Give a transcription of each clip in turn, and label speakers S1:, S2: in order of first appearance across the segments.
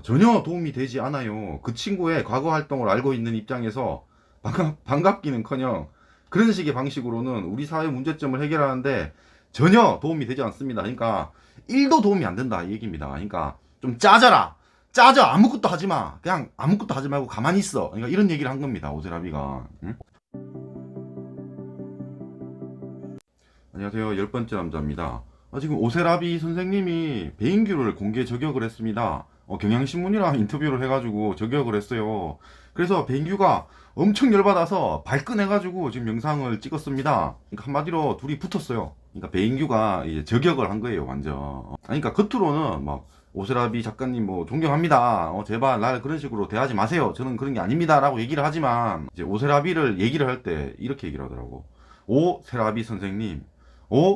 S1: 전혀 도움이 되지 않아요. 그 친구의 과거 활동을 알고 있는 입장에서 반갑기는커녕 그런 식의 방식으로는 우리 사회 문제점을 해결하는데 전혀 도움이 되지 않습니다. 그러니까 1도 도움이 안 된다 이 얘기입니다. 그러니까 좀 짜져라. 짜져. 아무것도 하지 마. 그냥 아무것도 하지 말고 가만히 있어. 그러니까 이런 얘기를 한 겁니다. 오세라비가. 응? 안녕하세요. 10번째 남자입니다. 지금 오세라비 선생님이 배인규를 공개 저격을 했습니다. 경향신문이랑 인터뷰를 해가지고 저격을 했어요. 그래서 배인규가 엄청 열받아서 발끈해가지고 지금 영상을 찍었습니다. 그러니까 한마디로 둘이 붙었어요. 그러니까 배인규가 이제 저격을 한 거예요, 완전. 그러니까 겉으로는 막 오세라비 작가님 뭐 존경합니다. 제발 날 그런 식으로 대하지 마세요. 저는 그런 게 아닙니다라고 얘기를 하지만 이제 오세라비를 얘기를 할 때 이렇게 얘기를 하더라고. 오세라비 선생님.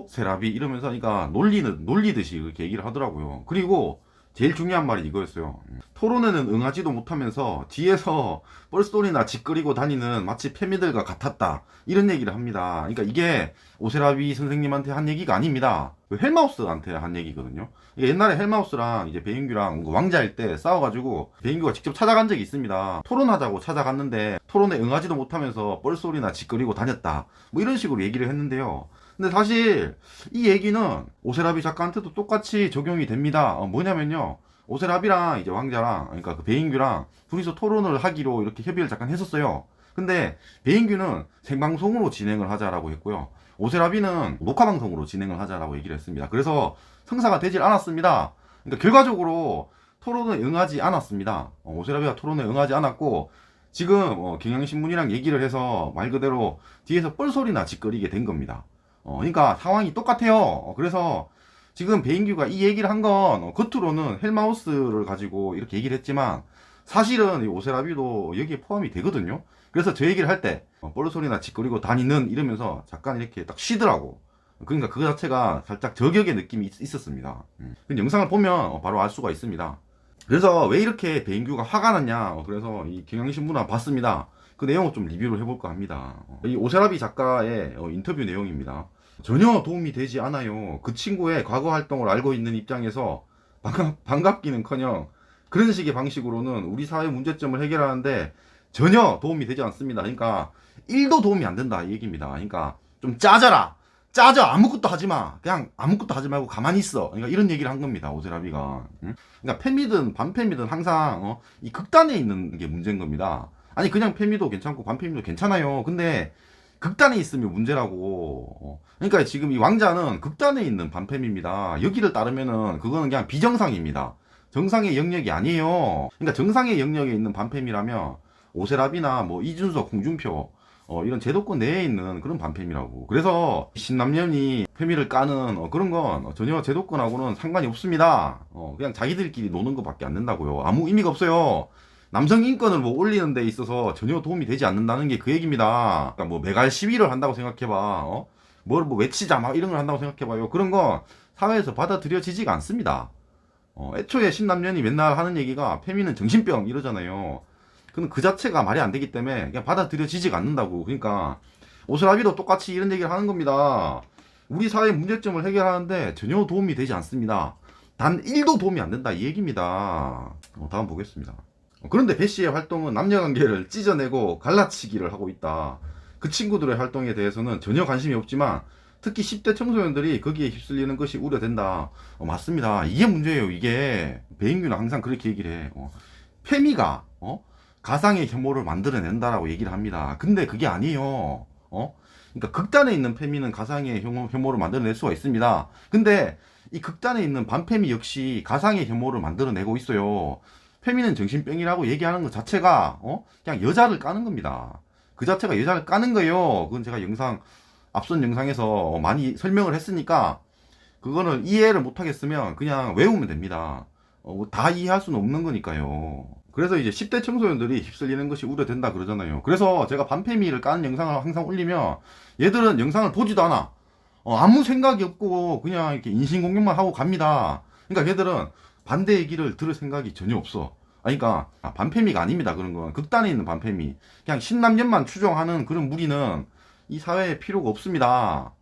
S1: 세라비 이러면서 그러니까 놀리듯이 그렇게 얘기를 하더라고요. 그리고 제일 중요한 말이 이거였어요. 토론에는 응하지도 못하면서 뒤에서 뻘소리나 짓거리고 다니는 마치 패미들과 같았다 이런 얘기를 합니다. 그러니까 이게 오세라비 선생님한테 한 얘기가 아닙니다. 그 헬마우스한테 한 얘기거든요. 이게 옛날에 헬마우스랑 이제 배인규랑 왕자일 때 싸워가지고 배인규가 직접 찾아간 적이 있습니다. 토론하자고 찾아갔는데 토론에 응하지도 못하면서 뻘소리나 짓거리고 다녔다 뭐 이런 식으로 얘기를 했는데요. 근데 사실 이 얘기는 오세라비 작가한테도 똑같이 적용이 됩니다. 뭐냐면요. 오세라비랑 이제 왕자랑 그러니까 그 배인규랑 둘이서 토론을 하기로 이렇게 협의를 잠깐 했었어요. 근데 배인규는 생방송으로 진행을 하자라고 했고요. 오세라비는 녹화방송으로 진행을 하자라고 얘기를 했습니다. 그래서 성사가 되질 않았습니다. 그러니까 결과적으로 토론에 응하지 않았습니다. 오세라비가 토론에 응하지 않았고 지금 경향신문이랑 얘기를 해서 말 그대로 뒤에서 뻘소리나 짓거리게 된 겁니다. 그러니까 상황이 똑같아요. 그래서 지금 배인규가 이 얘기를 한 건 겉으로는 헬마우스를 가지고 이렇게 얘기를 했지만 사실은 이 오세라비도 여기에 포함이 되거든요. 그래서 저 얘기를 할 때 뻘소리나 짓거리고 다니는 이러면서 잠깐 이렇게 딱 쉬더라고. 그러니까 그거 자체가 살짝 저격의 느낌이 있었습니다. 그 영상을 보면 바로 알 수가 있습니다. 그래서 왜 이렇게 배인규가 화가 났냐. 그래서 이 경향신문을 봤습니다. 그 내용을 좀 리뷰를 해볼까 합니다. 이 오세라비 작가의 인터뷰 내용입니다. 전혀 도움이 되지 않아요. 그 친구의 과거 활동을 알고 있는 입장에서 반갑기는커녕 그런 식의 방식으로는 우리 사회 문제점을 해결하는데 전혀 도움이 되지 않습니다. 그러니까 1도 도움이 안 된다 이 얘기입니다. 그러니까 좀 짜져라. 짜져. 아무것도 하지 마. 그냥 아무것도 하지 말고 가만히 있어. 그러니까 이런 얘기를 한 겁니다. 오세라비가. 응? 그러니까 패미든 반패미든 항상 이 극단에 있는 게 문제인 겁니다. 아니 그냥 패미도 괜찮고 반패미도 괜찮아요. 근데 극단에 있으면 문제라고. 그러니까 지금 이 왕자는 극단에 있는 반패미입니다. 여기를 따르면은 그거는 그냥 비정상입니다. 정상의 영역이 아니에요. 그러니까 정상의 영역에 있는 반패미라면 오세라비나 뭐 이준석, 홍준표 이런 제도권 내에 있는 그런 반패미라고. 그래서 신남년이 패미를 까는 그런 건 전혀 제도권하고는 상관이 없습니다. 그냥 자기들끼리 노는 것밖에 안 된다고요. 아무 의미가 없어요. 남성 인권을 뭐 올리는 데 있어서 전혀 도움이 되지 않는다는 게 그 얘기입니다. 그러니까 뭐 매갈 시위를 한다고 생각해봐. 뭘 뭐 외치자 막 이런 걸 한다고 생각해봐요. 그런 건 사회에서 받아들여지지가 않습니다. 애초에 신남년이 맨날 하는 얘기가 페미는 정신병 이러잖아요. 그건 그 자체가 말이 안 되기 때문에 그냥 받아들여지지가 않는다고. 그러니까 오스라비도 똑같이 이런 얘기를 하는 겁니다. 우리 사회 문제점을 해결하는데 전혀 도움이 되지 않습니다. 단 1도 도움이 안 된다 이 얘기입니다. 다음 보겠습니다. 그런데 배 씨의 활동은 남녀관계를 찢어내고 갈라치기를 하고 있다. 그 친구들의 활동에 대해서는 전혀 관심이 없지만 특히 10대 청소년들이 거기에 휩쓸리는 것이 우려된다. 맞습니다. 이게 문제예요. 이게 배인규는 항상 그렇게 얘기를 해. 페미가 가상의 혐오를 만들어낸다라고 얘기를 합니다. 근데 그게 아니에요. 그러니까 극단에 있는 페미는 가상의 혐오를 만들어낼 수가 있습니다. 근데 이 극단에 있는 반페미 역시 가상의 혐오를 만들어내고 있어요. 페미는 정신병이라고 얘기하는 것 자체가 그냥 여자를 까는 겁니다. 그 자체가 여자를 까는 거예요. 그건 제가 앞선 영상에서 많이 설명을 했으니까 그거는 이해를 못하겠으면 그냥 외우면 됩니다. 다 이해할 수는 없는 거니까요. 그래서 이제 10대 청소년들이 휩쓸리는 것이 우려된다 그러잖아요. 그래서 제가 반페미를 까는 영상을 항상 올리면 얘들은 영상을 보지도 않아. 아무 생각이 없고 그냥 이렇게 인신공격만 하고 갑니다. 그러니까 얘들은 반대 얘기를 들을 생각이 전혀 없어. 그러니까 반패미가 아닙니다. 그런 건 극단에 있는 반패미. 그냥 신남년만 추종하는 그런 무리는 이 사회에 필요가 없습니다.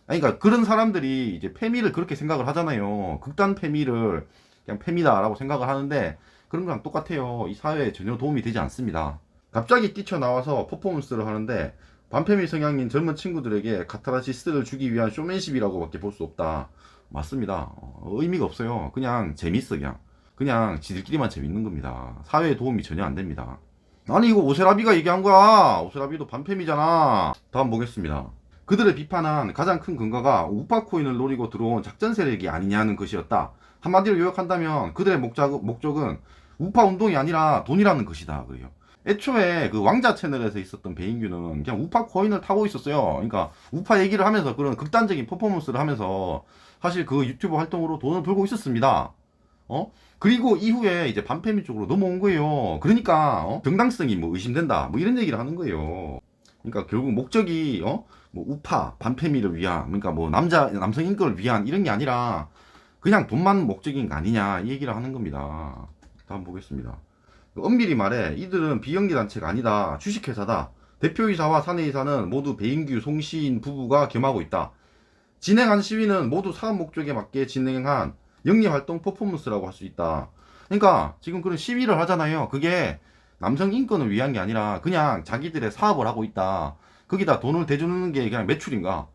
S1: 그러니까 그런 사람들이 이제 패미를 그렇게 생각을 하잖아요. 극단 패미를 그냥 팸이다라고 생각을 하는데 그런 거랑 똑같아요. 이 사회에 전혀 도움이 되지 않습니다. 갑자기 뛰쳐나와서 퍼포먼스를 하는데 반페미 성향인 젊은 친구들에게 카타르시스를 주기 위한 쇼맨십이라고밖에 볼 수 없다. 맞습니다. 의미가 없어요. 그냥 재밌어. 그냥 지들끼리만 재밌는 겁니다. 사회에 도움이 전혀 안 됩니다. 아니 이거 오세라비가 얘기한 거야. 오세라비도 반팸이잖아. 다음 보겠습니다. 그들의 비판한 가장 큰 근거가 우파 코인을 노리고 들어온 작전 세력이 아니냐는 것이었다. 한마디로 요약한다면 그들의 목적은 우파 운동이 아니라 돈이라는 것이다. 그래요. 애초에 그 왕자 채널에서 있었던 배인규는 그냥 우파 코인을 타고 있었어요. 그러니까 우파 얘기를 하면서 그런 극단적인 퍼포먼스를 하면서 사실 그 유튜브 활동으로 돈을 벌고 있었습니다. 그리고 이후에 이제 반페미 쪽으로 넘어온 거예요. 그러니까 정당성이 뭐 의심된다. 뭐 이런 얘기를 하는 거예요. 그러니까 결국 목적이 뭐 우파 반페미를 위한, 그러니까 뭐 남성 인권을 위한 이런 게 아니라 그냥 돈만 목적인 거 아니냐 이 얘기를 하는 겁니다. 다음 보겠습니다. 엄밀히 말해 이들은 비영리 단체가 아니다. 주식회사다. 대표이사와 사내이사는 모두 배인규, 송시인 부부가 겸하고 있다. 진행한 시위는 모두 사업 목적에 맞게 진행한 영리활동 퍼포먼스라고 할 수 있다. 그러니까 지금 그런 시위를 하잖아요. 그게 남성 인권을 위한 게 아니라 그냥 자기들의 사업을 하고 있다. 거기다 돈을 대주는 게 그냥 매출인가?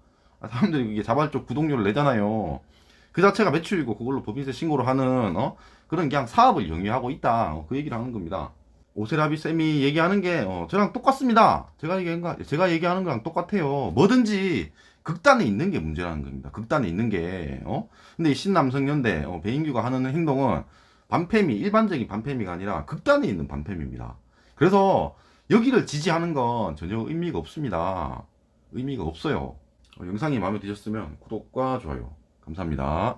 S1: 사람들이 그게 자발적 구독료를 내잖아요. 그 자체가 매출이고 그걸로 법인세 신고를 하는 그런 그냥 사업을 영위하고 있다. 그 얘기를 하는 겁니다. 오세라비 쌤이 얘기하는 게 저랑 똑같습니다. 제가 얘기하는 거랑 똑같아요. 뭐든지 극단에 있는 게 문제라는 겁니다. 극단에 있는 게 근데 이 신남성연대 배인규가 하는 행동은 반패미, 일반적인 반패미가 아니라 극단에 있는 반패미입니다. 그래서 여기를 지지하는 건 전혀 의미가 없습니다. 의미가 없어요. 영상이 마음에 드셨으면 구독과 좋아요 감사합니다.